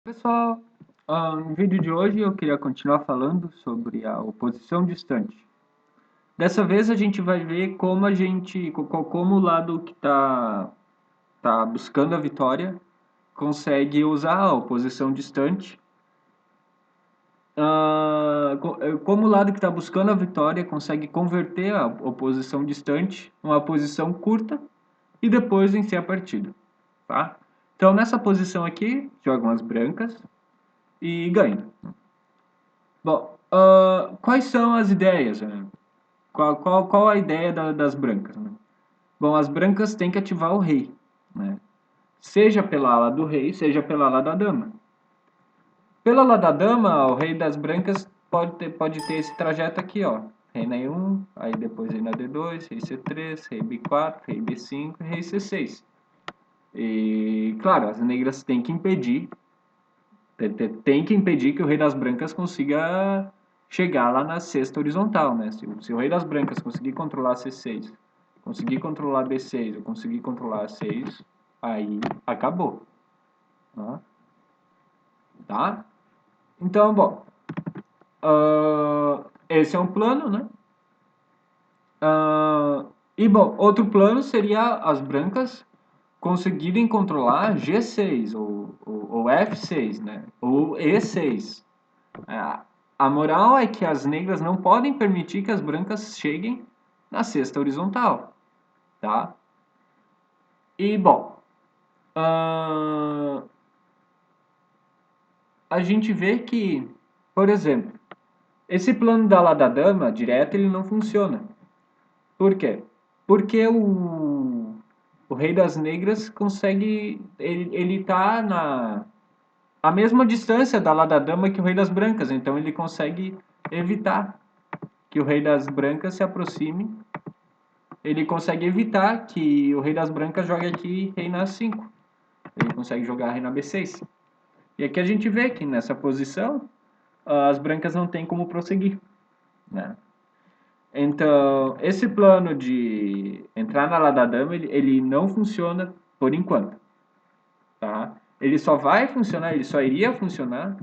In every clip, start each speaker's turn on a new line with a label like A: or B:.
A: Pessoal, no vídeo de hoje eu queria continuar falando sobre a oposição distante. Dessa vez a gente vai ver como como o lado que tá buscando a vitória consegue usar a oposição distante. Como o lado que está buscando a vitória consegue converter a oposição distante numa posição curta e depois vencer a partida, tá? Então nessa posição aqui, jogam as brancas e ganham. Bom, quais são as ideias, né? Qual a ideia das brancas, né? Bom, as brancas têm que ativar o rei, né? Seja pela ala do rei, seja pela ala da dama. Pela ala da dama, o rei das brancas pode ter esse trajeto aqui, ó. Rei na E1, aí depois rei na D2, rei C3, rei B4, rei B5 e rei C6. E, claro, as negras têm que impedir que o rei das brancas consiga chegar lá na sexta horizontal, né? Se o rei das brancas conseguir controlar C6, conseguir controlar B6, ou conseguir controlar A6, aí acabou. Tá? Então, bom, esse é um plano, né? E, bom, outro plano seria as brancas conseguirem controlar G6 ou F6, né? Ou E6. A moral é que as negras não podem permitir que as brancas cheguem na sexta horizontal, tá? E, bom, a gente vê que, por exemplo, esse plano da ala da dama, direto, ele não funciona. Por quê? Porque o rei das negras consegue, ele tá a mesma distância da ala da dama que o rei das brancas, então ele consegue evitar que o rei das brancas se aproxime. Ele consegue evitar que o rei das brancas jogue aqui rei na 5. Ele consegue jogar rei na B6. E aqui a gente vê que nessa posição as brancas não têm como prosseguir, né? Então, esse plano de entrar na ala da dama, ele não funciona por enquanto, tá? Ele só vai funcionar, ele só iria funcionar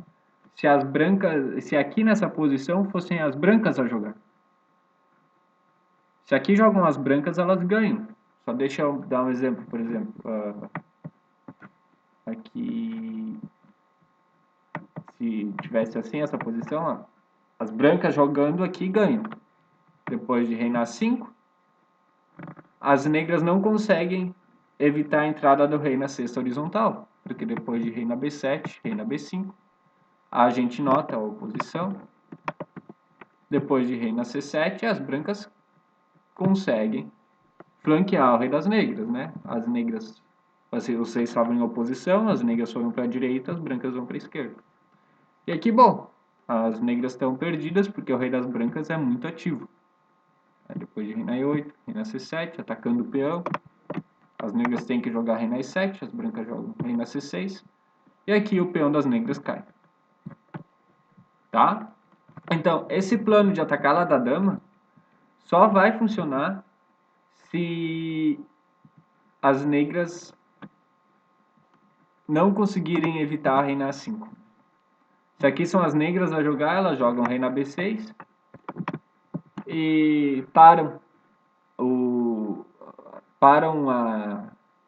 A: se as brancas, se aqui nessa posição fossem as brancas a jogar. Se aqui jogam as brancas, elas ganham. Só deixa eu dar um exemplo, por exemplo. Aqui, se tivesse assim essa posição, ó, as brancas jogando aqui ganham. Depois de rei na 5, as negras não conseguem evitar a entrada do rei na sexta horizontal, porque depois de rei na B7, rei na B5, a gente nota a oposição. Depois de rei na C7, as brancas conseguem flanquear o rei das negras, né? As negras, vocês estavam em oposição, as negras foram para a direita, as brancas vão para a esquerda. E aqui, bom, as negras estão perdidas porque o rei das brancas é muito ativo. Aí depois de rei na E8, rei na C7, atacando o peão. As negras têm que jogar rei na E7, as brancas jogam rei na C6. E aqui o peão das negras cai. Tá? Então, esse plano de atacar lá da dama só vai funcionar se as negras não conseguirem evitar rei na 5. Se aqui são as negras a jogar, elas jogam rei na B6 e param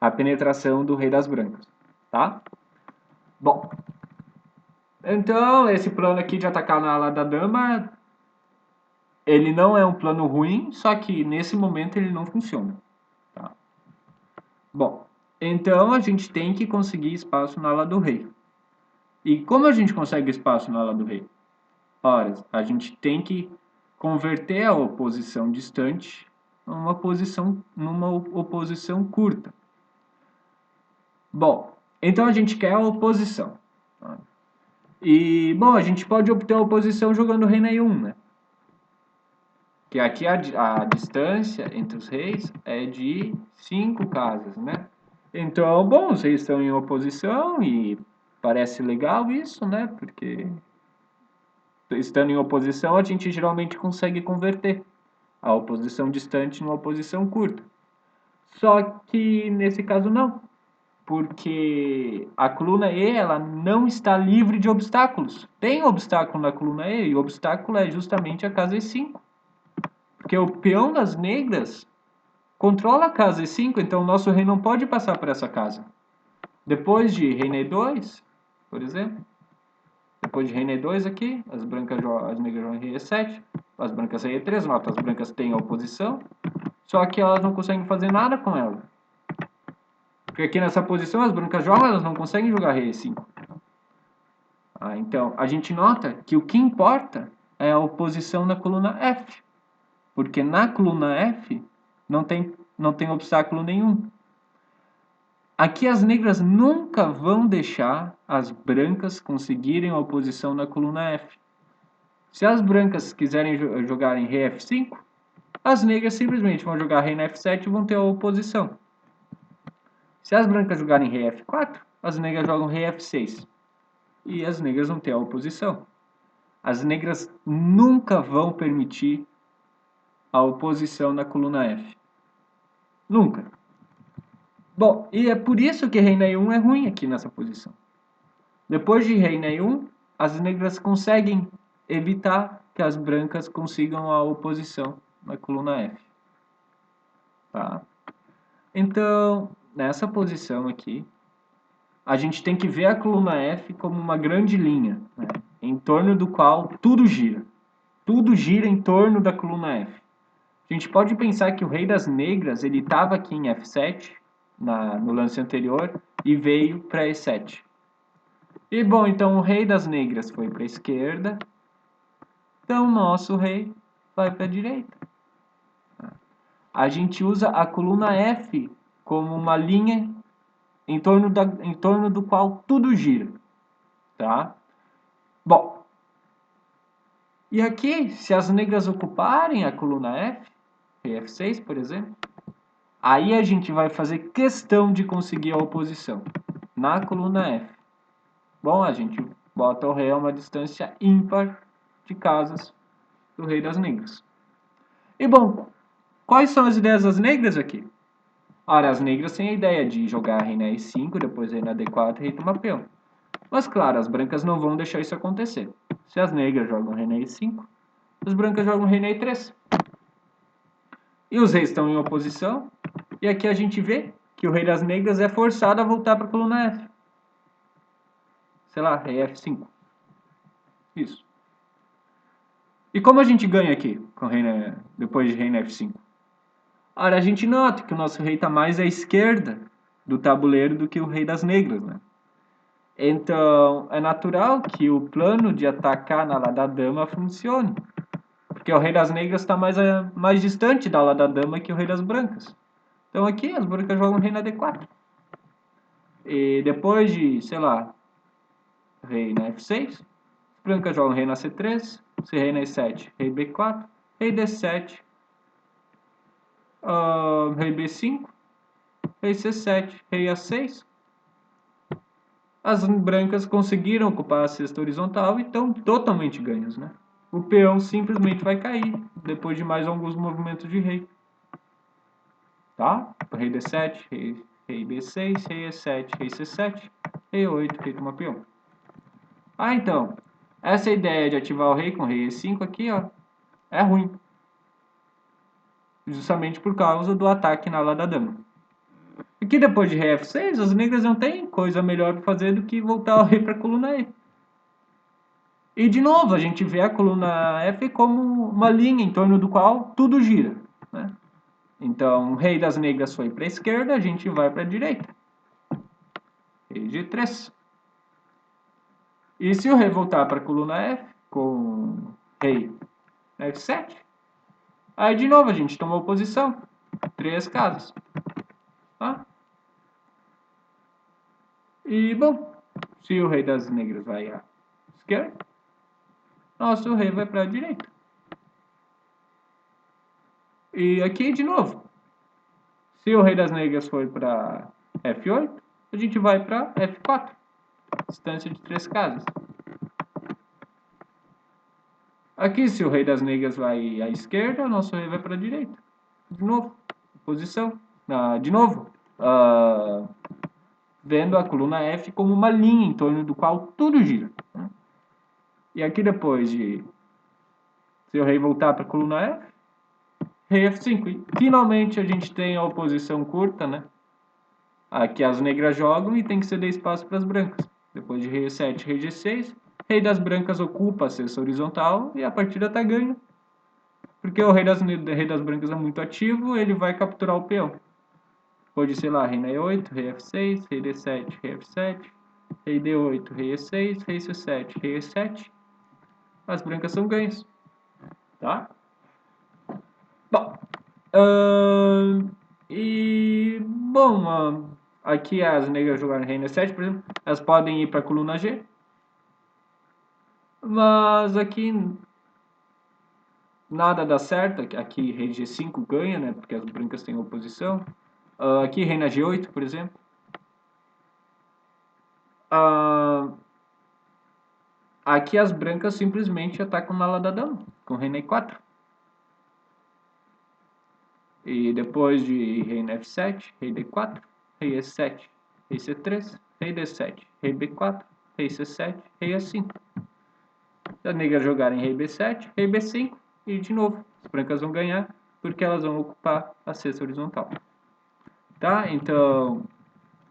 A: a penetração do rei das brancas, tá? Bom, então esse plano aqui de atacar na ala da dama, ele não é um plano ruim, só que nesse momento ele não funciona, tá? Bom, então a gente tem que conseguir espaço na ala do rei. E como a gente consegue espaço na ala do rei? Ora, a gente tem que converter a oposição distante numa oposição curta. Bom, então a gente quer a oposição. Tá? E, bom, a gente pode obter a oposição jogando rei na E1, né? Que aqui a distância entre os reis é de 5 casas, né? Então, bom, os reis estão em oposição e parece legal isso, né? Porque estando em oposição, a gente geralmente consegue converter a oposição distante numa oposição curta. Só que nesse caso não. Porque a coluna E ela não está livre de obstáculos. Tem obstáculo na coluna E e o obstáculo é justamente a casa E5. Porque o peão das negras controla a casa E5, então o nosso rei não pode passar por essa casa. Depois de rei na E2, por exemplo, depois de rei na E2 aqui, as negras jogam rei E7, as brancas rei E3, nota, as brancas têm a oposição, só que elas não conseguem fazer nada com ela. Porque aqui nessa posição as brancas jogam, elas não conseguem jogar rei E5. Então, a gente nota que o que importa é a oposição na coluna F. Porque na coluna F não tem obstáculo nenhum. Aqui as negras nunca vão deixar as brancas conseguirem a oposição na coluna F. Se as brancas quiserem jogarem rei F5, as negras simplesmente vão jogar rei na F7 e vão ter a oposição. Se as brancas jogarem rei F4, as negras jogam rei F6 e as negras vão ter a oposição. As negras nunca vão permitir a oposição na coluna F. Nunca. Bom, e é por isso que rei na E1 é ruim aqui nessa posição. Depois de rei na E1, as negras conseguem evitar que as brancas consigam a oposição na coluna F. Tá? Então, nessa posição aqui, a gente tem que ver a coluna F como uma grande linha, né, em torno do qual tudo gira. Tudo gira em torno da coluna F. A gente pode pensar que o rei das negras ele estava aqui em F7, no lance anterior, e veio para E7. E bom, então o rei das negras foi para a esquerda, então o nosso rei vai para a direita. A gente usa a coluna F como uma linha em torno do qual tudo gira. Tá? Bom, e aqui, se as negras ocuparem a coluna F, F6, por exemplo, aí a gente vai fazer questão de conseguir a oposição na coluna F. Bom, a gente bota o rei a uma distância ímpar de casas do rei das negras. E bom, quais são as ideias das negras aqui? Ora, as negras têm a ideia de jogar rei na E5, depois rei na D4 e rei toma peão. Mas claro, as brancas não vão deixar isso acontecer. Se as negras jogam rei na E5, as brancas jogam rei na E3. E os reis estão em oposição. E aqui a gente vê que o rei das negras é forçado a voltar para a coluna F. Sei lá, rei F5. Isso. E como a gente ganha aqui com depois de rei na F5? Ora, a gente nota que o nosso rei está mais à esquerda do tabuleiro do que o rei das negras, né? Então, é natural que o plano de atacar na ala da dama funcione. Porque o rei das negras está mais distante da ala da dama que o rei das brancas. Então aqui as brancas jogam rei na D4. E depois de, sei lá, rei na F6, as brancas jogam rei na C3, se rei na E7, rei B4, rei D7, rei B5, rei C7, rei A6. As brancas conseguiram ocupar a cesta horizontal e estão totalmente ganhas, né? O peão simplesmente vai cair depois de mais alguns movimentos de rei. Tá? Rei D7, rei B6, rei E7, rei C7, rei 8, rei toma peão. Então, essa ideia de ativar o rei com rei E5 aqui, ó, é ruim. Justamente por causa do ataque na ala da dama. Aqui depois de rei F6, as negras não têm coisa melhor para fazer do que voltar o rei para a coluna E. E de novo, a gente vê a coluna F como uma linha em torno do qual tudo gira, né? Então, o rei das negras foi para a esquerda, a gente vai para a direita. Rei G3. E se o rei voltar para a coluna F, com rei F7, aí de novo a gente tomou posição. 3 casas. Tá? E, bom, se o rei das negras vai à esquerda, nosso rei vai para a direita. E aqui de novo, se o rei das negras for para F8, a gente vai para F4, distância de 3 casas. Aqui, se o rei das negras vai à esquerda, o nosso rei vai para a direita. De novo, posição. De novo, vendo a coluna F como uma linha em torno do qual tudo gira. Né? E aqui depois de, se o rei voltar para a coluna F, rei F5. E finalmente a gente tem a oposição curta, né? Aqui as negras jogam e tem que ceder espaço para as brancas. Depois de rei E7, rei G6, rei das brancas ocupa a cesta horizontal e a partida está ganha. Porque o rei das brancas é muito ativo, ele vai capturar o peão. Pode ser lá, rei na E8, rei F6, rei D7, rei F7, rei D8, rei E6, rei C7, rei E7. As brancas são ganhas. Tá? Bom. Aqui as negras jogaram rei E7, por exemplo. Elas podem ir para a coluna G. Mas aqui nada dá certo. Aqui rei G5 ganha, né? Porque as brancas têm oposição. Aqui rei na G8, por exemplo. Aqui as brancas simplesmente atacam na ala da dama, com rei na E4. E depois de rei na F7, rei D4, rei E7, rei C3, rei D7, rei B4, rei C7, rei E5. Se as negras jogarem rei B7, rei B5 e de novo, as brancas vão ganhar porque elas vão ocupar a cesta horizontal. Tá? Então,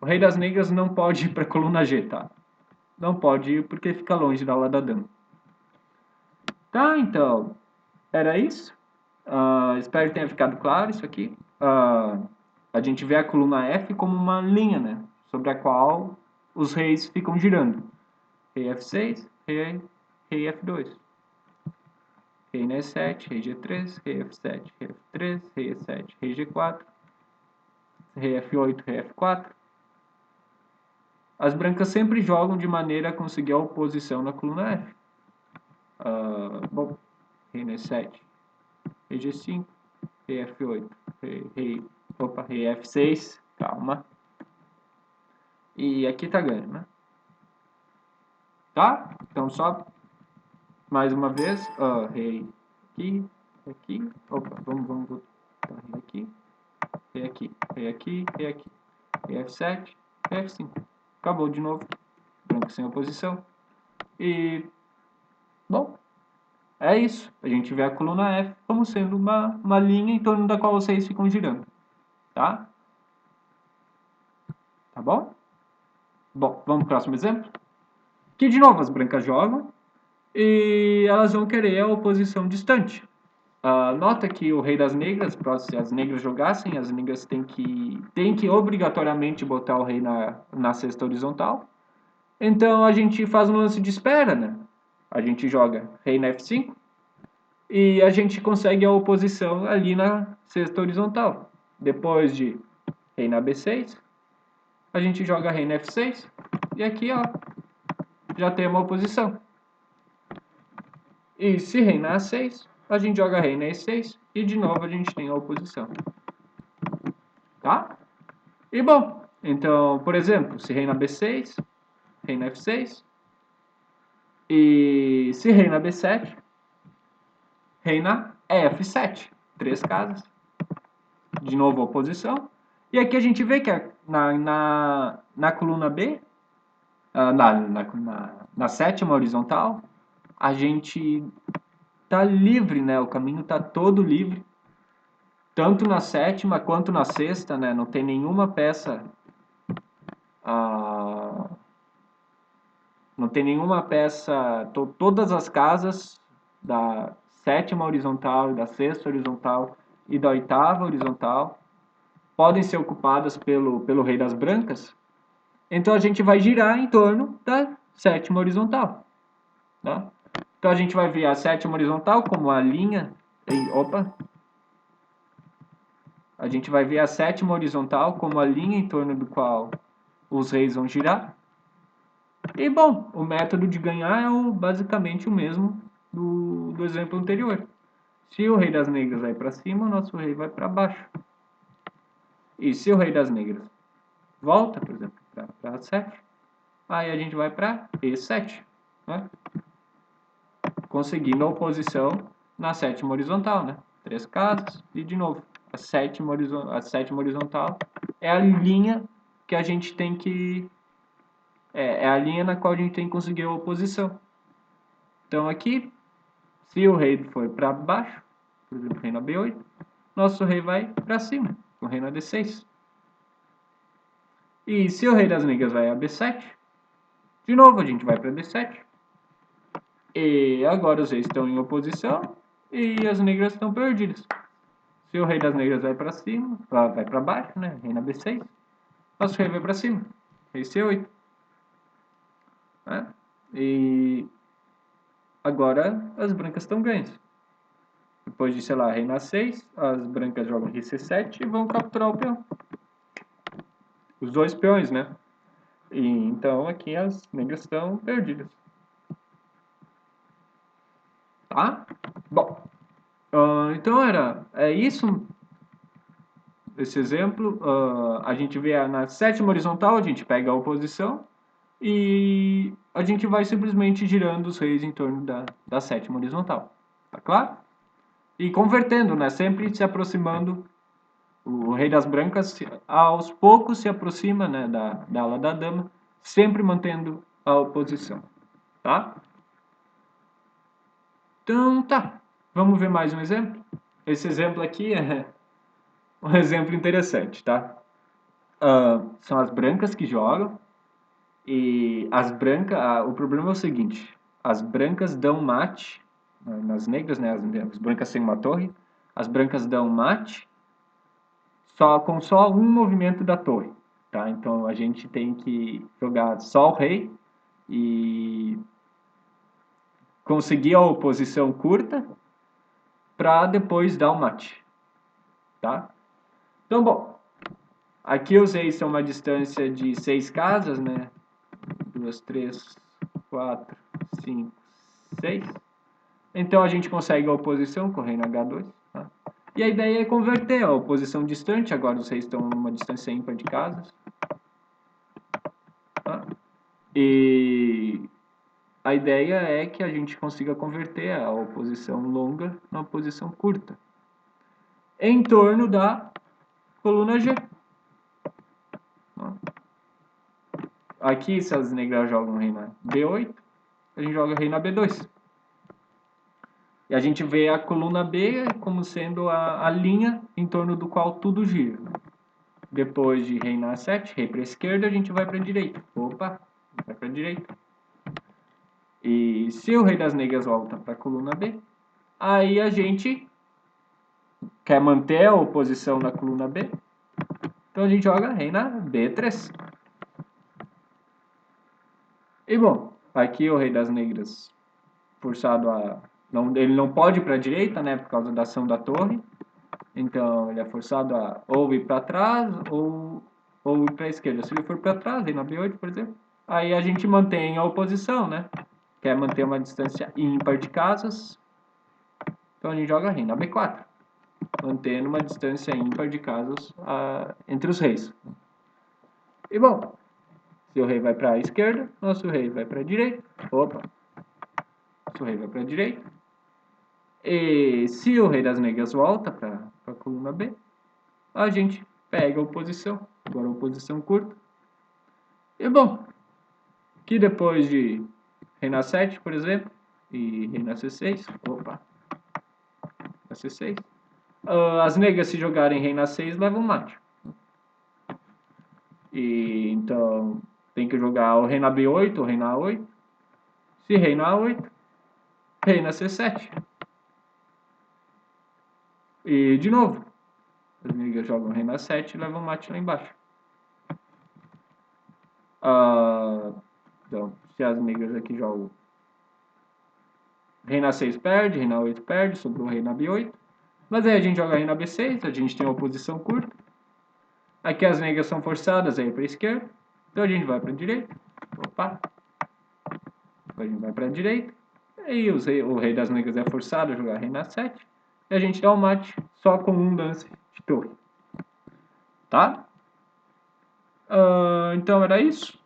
A: o rei das negras não pode ir para a coluna G, tá? Não pode ir porque fica longe da ala da dama. Tá, então, era isso. Espero que tenha ficado claro isso aqui. A gente vê a coluna F como uma linha, né? Sobre a qual os reis ficam girando. Rei F6, rei F2. Rei na E7, rei G3, rei F7, rei F3, rei E7, rei G4, rei F8, rei F4. As brancas sempre jogam de maneira a conseguir a oposição na coluna F. Bom, rei na E7, rei G5, rei F8, rei F6, calma. E aqui tá ganho, né? Tá? Então só mais uma vez, rei aqui, opa, vamos botar rei aqui, rei aqui, rei aqui, rei aqui, rei F7, rei F5. Acabou de novo, branco sem oposição. E, bom, é isso. A gente vê a coluna F como sendo uma linha em torno da qual vocês ficam girando. Tá? Tá bom? Bom, vamos pro próximo exemplo? Que de novo as brancas jogam e elas vão querer a oposição distante. Nota que o rei das negras, se as negras jogassem, as negras têm que obrigatoriamente botar o rei na cesta horizontal. Então a gente faz um lance de espera, né? A gente joga rei na F5 e a gente consegue a oposição ali na cesta horizontal. Depois de rei na B6, a gente joga rei na F6 e aqui, ó, já tem uma oposição. E se rei na A6, a gente joga rei na E6 e de novo a gente tem a oposição. Tá? E bom, então, por exemplo, se rei na B6, rei na F6, e se rei na B7, rei na F7. 3 casas. De novo, oposição. E aqui a gente vê que na coluna B, na sétima horizontal, a gente tá livre, né? O caminho tá todo livre. Tanto na sétima quanto na sexta, né? Não tem nenhuma peça. Não tem nenhuma peça. Todas as casas da sétima horizontal e da sexta horizontal e da oitava horizontal podem ser ocupadas pelo rei das brancas. Então a gente vai girar em torno da sétima horizontal. Tá? Então a gente vai ver a sétima horizontal como a linha. A gente vai ver a sétima horizontal como a linha em torno do qual os reis vão girar. E bom, o método de ganhar é basicamente o mesmo do exemplo anterior. Se o rei das negras vai para cima, o nosso rei vai para baixo. E se o rei das negras volta, por exemplo, para 7, aí a gente vai para E7, né? Conseguindo a oposição na sétima horizontal, né? 3 casas e de novo, a sétima horizontal é a linha que a gente tem que... É a linha na qual a gente tem que conseguir a oposição. Então aqui, se o rei for para baixo, por exemplo, rei na B8, nosso rei vai para cima, com o rei na D6. E se o rei das negras vai a B7, de novo a gente vai para D7. E agora os reis estão em oposição e as negras estão perdidas. Se o rei das negras vai para cima, vai para baixo, né? Rei na B6, nosso rei vai para cima, rei C8. Né? E agora as brancas estão ganhas. Depois de, sei lá, rei na 6, as brancas jogam rei C7 e vão capturar o peão. Os dois peões, né? E então aqui as negras estão perdidas. Tá? Bom, então é isso. Esse exemplo. A gente vê na sétima horizontal, a gente pega a oposição e a gente vai simplesmente girando os reis em torno da sétima horizontal. Tá claro? E convertendo, né? Sempre se aproximando. O rei das brancas, aos poucos, se aproxima, né, da ala da dama, sempre mantendo a oposição. Tá? Então, tá. Vamos ver mais um exemplo? Esse exemplo aqui é um exemplo interessante, tá? São as brancas que jogam. E as brancas... o problema é o seguinte. As brancas dão mate nas negras, né? As brancas têm uma torre. As brancas dão mate com só um movimento da torre. Tá? Então, a gente tem que jogar só o rei e conseguir a oposição curta para depois dar o mate. Tá? Então, bom, aqui os reis são uma distância de 6 casas, né? 2, 3, 4, 5, 6. Então a gente consegue a oposição com o rei na H2. Tá? E a ideia é converter a oposição distante, agora os reis estão numa distância ímpar de casas. Tá? E a ideia é que a gente consiga converter a oposição longa na oposição curta, em torno da coluna G. Aqui, se as negras jogam rei na B8, a gente joga rei na B2. E a gente vê a coluna B como sendo a linha em torno do qual tudo gira. Depois de rei na 7, rei para a esquerda, a gente vai para a direita. Opa, vai para a direita. E se o rei das negras volta para a coluna B, aí a gente quer manter a oposição na coluna B, então a gente joga rei na B3. E bom, aqui o rei das negras forçado a... ele não pode ir para a direita, né, por causa da ação da torre. Então ele é forçado a ou ir para trás ou ir para a esquerda. Se ele for para trás, rei na B8, por exemplo, aí a gente mantém a oposição, né? Quer manter uma distância ímpar de casas, então a gente joga rei na B4, mantendo uma distância ímpar de casas entre os reis. E bom, se o rei vai para a esquerda, nosso rei vai para a direita. Opa! Se o rei vai para a direita. E se o rei das negras volta para a coluna B, a gente pega a oposição. Agora a oposição curta. E bom, que depois de rei na 7, por exemplo, e rei na C6, opa, na C6, as negras se jogarem rei na 6 levam mate. E então tem que jogar o rei na B8 ou rei na A8. Se rei na A8, rei na C7. E de novo, as negras jogam rei na 7 e levam mate lá embaixo. Então, se as negras aqui jogam rei na 6 perde, rei na 8 perde, sobrou rei na B8. Mas aí a gente joga rei na B6, a gente tem uma posição curta. Aqui as negras são forçadas a ir para a esquerda. Então a gente vai para a direita. Opa! A gente vai para a direita. E o rei das negras é forçado a jogar rei na 7. E a gente dá um mate só com um lance de torre. Tá? Então era isso.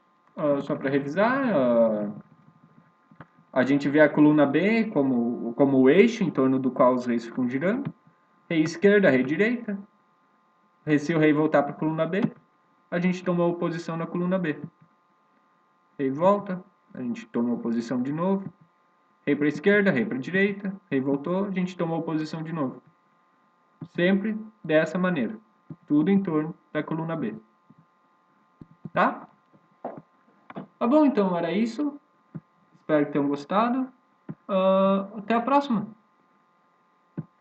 A: Só para revisar. A gente vê a coluna B como o eixo em torno do qual os reis ficam girando. Rei esquerda, rei direita. Se o rei voltar para a coluna B, a gente tomou posição na coluna B. Rei volta, a gente tomou posição de novo. Rei para a esquerda, rei para a direita, rei voltou, a gente tomou posição de novo. Sempre dessa maneira. Tudo em torno da coluna B. Tá? Tá bom, então era isso. Espero que tenham gostado. Até a próxima.